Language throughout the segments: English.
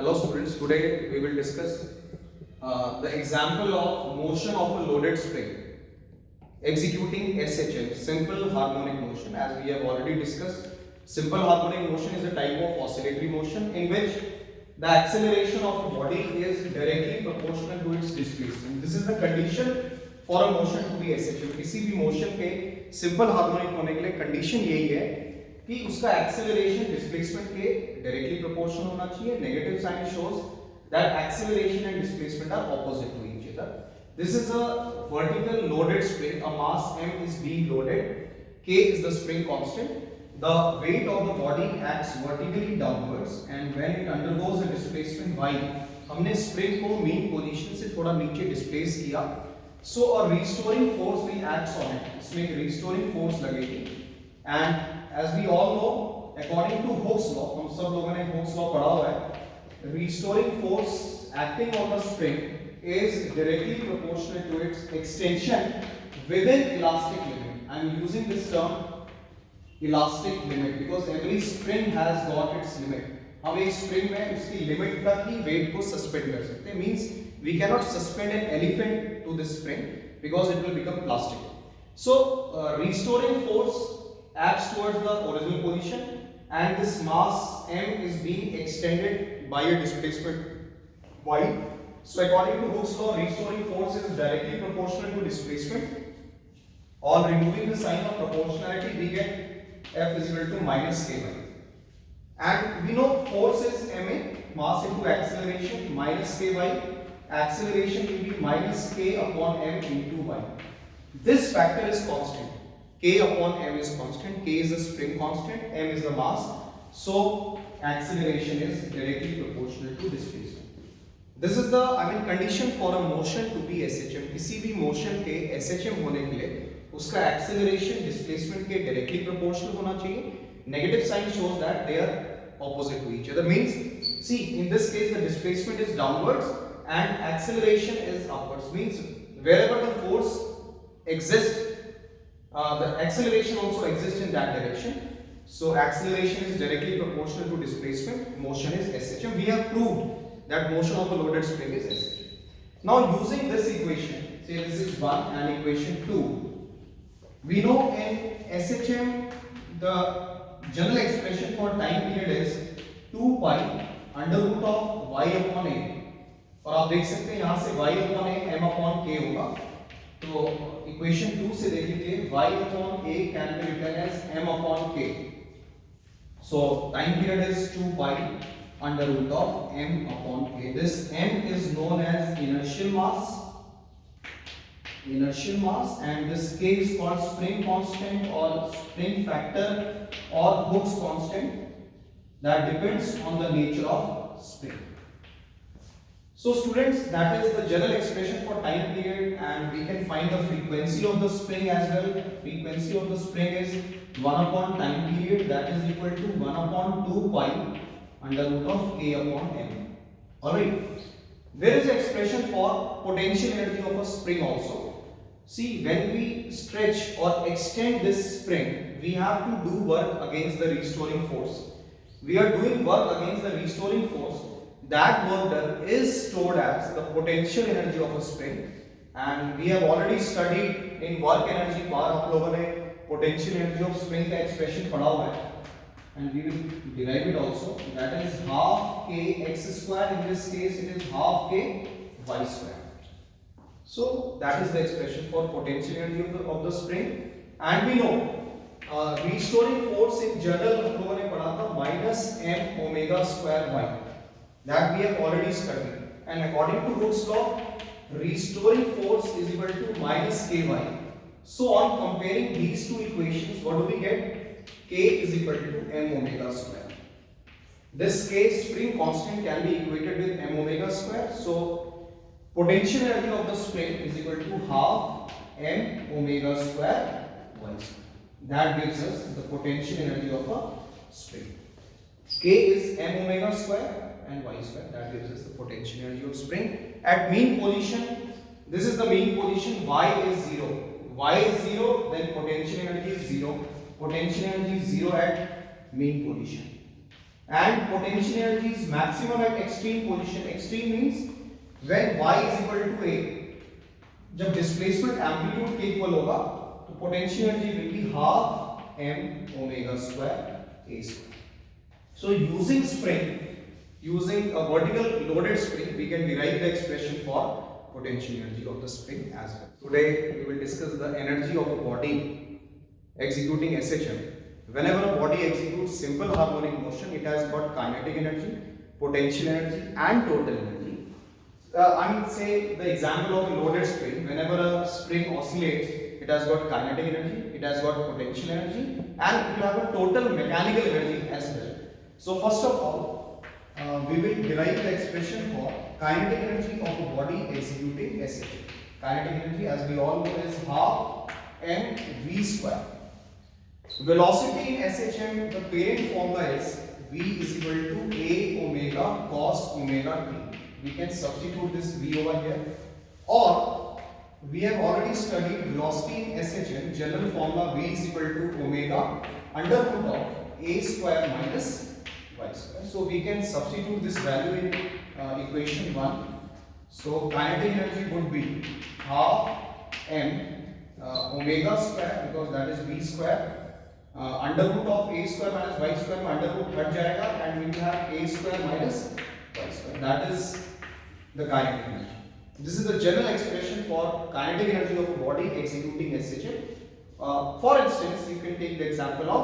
Hello students, today we will discuss the example of motion of a loaded spring executing SHM, simple harmonic motion. As we have already discussed, simple harmonic motion is a type of oscillatory motion in which the acceleration of a body is directly proportional to its displacement. This is the condition for a motion to be SHM. किसी भी motion के simple harmonic होने के लिए condition यही है कि उसका acceleration displacement के directly proportional होना चाहिए. Negative sign shows that acceleration and displacement are opposite to each other. This is a vertical loaded spring. A mass m is being loaded. K is the spring constant. The weight of the body acts vertically downwards, and when it undergoes a displacement y, हमने spring को mean position से थोड़ा नीचे displace किया. So a restoring force will act on it. इसमें एक restoring force लगेगी. And as we all know, according to Hooke's law, हम सब लोगों ने Hooke's law पढ़ा हुआ है. Restoring force acting on the spring is directly proportional to its extension within elastic limit. I am using this term elastic limit because every spring has got its limit. हम एक spring में उसकी limit तक ही weight को suspend कर सकते हैं. Means we cannot suspend an elephant to this spring because it will become plastic. So restoring force acts towards the original position, and this mass m is being extended by a displacement y. So according to Hooke's law, restoring force is directly proportional to displacement. On removing the sign of proportionality, we get F is equal to minus ky. And we know force is ma, mass into acceleration, minus ky. Acceleration will be minus k upon m into y. This factor is constant. K upon m is constant. K is the spring constant, m is the mass. So acceleration is directly proportional to displacement. This is the condition for a motion to be SHM. किसी भी motion के SHM होने के लिए उसका acceleration displacement के directly proportional होना चाहिए. Negative sign shows that they are opposite to each other. Means, see, in this case the displacement is downwards and acceleration is upwards. Means wherever the force exists, the acceleration also exists in that direction. So acceleration is directly proportional to displacement. Motion is SHM. We have proved that motion of a loaded spring is SHM. Now using this equation, say this is 1 and equation 2, we know in SHM the general expression for time period is 2 pi under root of y upon a. और आप देख सकते हैं यहाँ से y upon a m upon k होगा. तो equation 2 से देख लीजिए y upon a can be written as m upon k. So time period is 2 pi under root of m upon k. This m is known as inertial mass, and this k is called spring constant or spring factor or Hooke's constant that depends on the nature of spring. So students, that is the general expression for time period, and we can find the frequency of the spring as well. Frequency of the spring is 1 upon time period, that is equal to 1 upon 2 pi under root of k upon m. Alright, there is an expression for potential energy of a spring also. See, when we stretch or extend this spring, we have to do work against the restoring force. We are doing work against the restoring force. That work done is stored as the potential energy of a spring, and we have already studied in work energy part. आप लोगों ने potential energy of spring का expression पढ़ा हुआ है, and we will derive it also. That is half k x square. In this case, it is half k y square. So that is the expression for potential energy of the spring. And we know restoring force in general हम लोगों ने पढ़ा था minus m omega square y. That we have already studied. And according to Hooke's law, restoring force is equal to minus ky. So on comparing these two equations, what do we get? K is equal to m omega square. This k spring constant can be equated with m omega square. So potential energy of the spring is equal to half m omega square y square. That gives us the potential energy of a spring. K is m omega square and y square. That gives us the potential energy of spring. At mean position, this is the mean position, y is 0. Y is 0, then potential energy is 0. Potential energy is 0 at mean position. and potential energy is maximum at extreme position. Extreme means when y is equal to a, जब displacement amplitude के equal होगा तो potential energy will be half m omega square a square. So using spring, using a vertical loaded spring, we can derive the expression for potential energy of the spring as well. Today we will discuss the energy of a body executing SHM. Whenever a body executes simple harmonic motion, it has got kinetic energy, potential energy and total energy. I mean, say the example of a loaded spring. Whenever a spring oscillates, it has got kinetic energy, it has got potential energy and it will have a total mechanical energy as well. So first of all, we will derive the expression for kinetic energy of a body executing SHM. Kinetic energy, as we all know, is half mv square. Velocity in SHM, the parent formula is v is equal to a omega cos omega t. We can substitute this v over here, or we have already studied velocity in SHM. General formula v is equal to omega under root of a square minus y square. So we can substitute this value in equation 1. So kinetic energy would be half m omega square, because that is v square, under root of a square minus y square, under root हट जाएगा and we will have a square minus y square. That is the kinetic energy. This is the general expression for kinetic energy of a body executing SHM. For instance, you can take the example of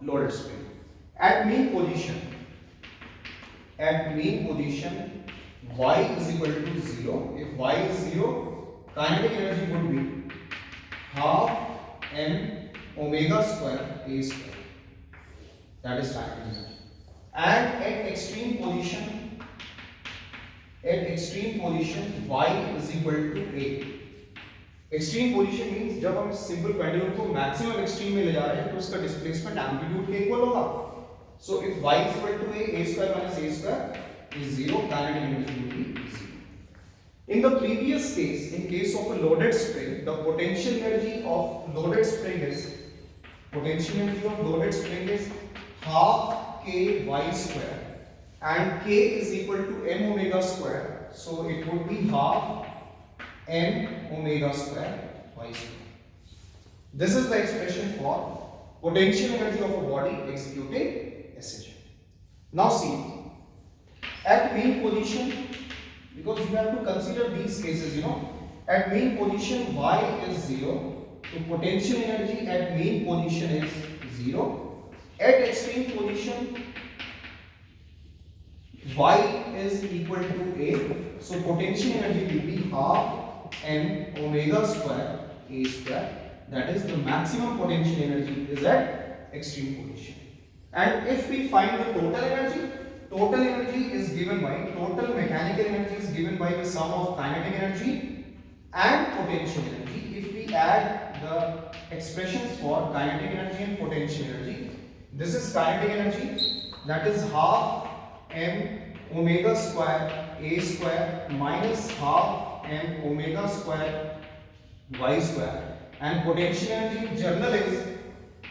loaded spring. At mean position, y is equal to 0. If y is 0, kinetic energy would be half m omega square a square. That is kinetic energy. And at extreme position, y is equal to a. Extreme position means जब हम simple pendulum को maximum extreme में ले जा रहे हैं तो उसका displacement amplitude के equal होगा. So if y is equal to a square minus a square is 0, kinetic energy will be 0. In the previous case, in case of a loaded spring, the potential energy of loaded spring is half k y square, and k is equal to m omega square, so it would be half m omega square y square. This is the expression for potential energy of a body executing SHM. Now see, at mean position, because you have to consider these cases, at mean position y is 0, so potential energy at mean position is 0. At extreme position, y is equal to a, so potential energy will be half m omega square a square. That is, the maximum potential energy is at extreme position. And if we find the total energy is given by, total mechanical energy is given by the sum of kinetic energy and potential energy. If we add the expressions for kinetic energy and potential energy, this is kinetic energy, that is half m omega square a square minus half m omega square y square, and potential energy general is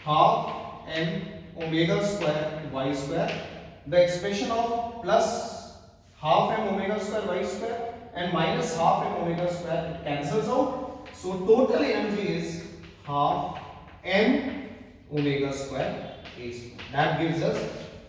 half m omega square y square. The expression of plus half m omega square y square and minus half m omega square, it cancels out. So total energy is half m omega square a square. That gives us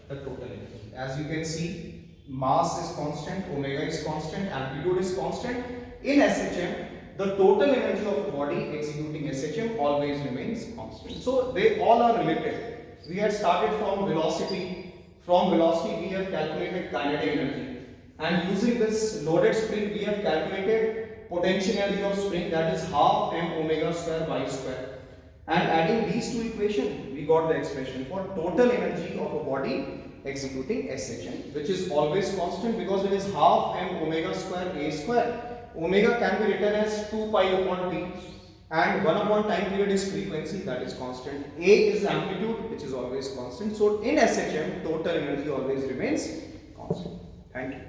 the total energy. As you can see, mass is constant, omega is constant, amplitude is constant. In SHM, the total energy of a body executing SHM always remains constant. So they all are related. We had started from velocity. From velocity, we have calculated kinetic energy. And using this loaded spring, we have calculated potential energy of spring, that is half m omega square y square. And adding these two equations, we got the expression for total energy of a body executing SHM, which is always constant because it is half m omega square a square. Omega can be written as 2 pi upon t, and 1 upon time period is frequency, that is constant. A is amplitude, which is always constant. So in SHM, total energy always remains constant. Thank you.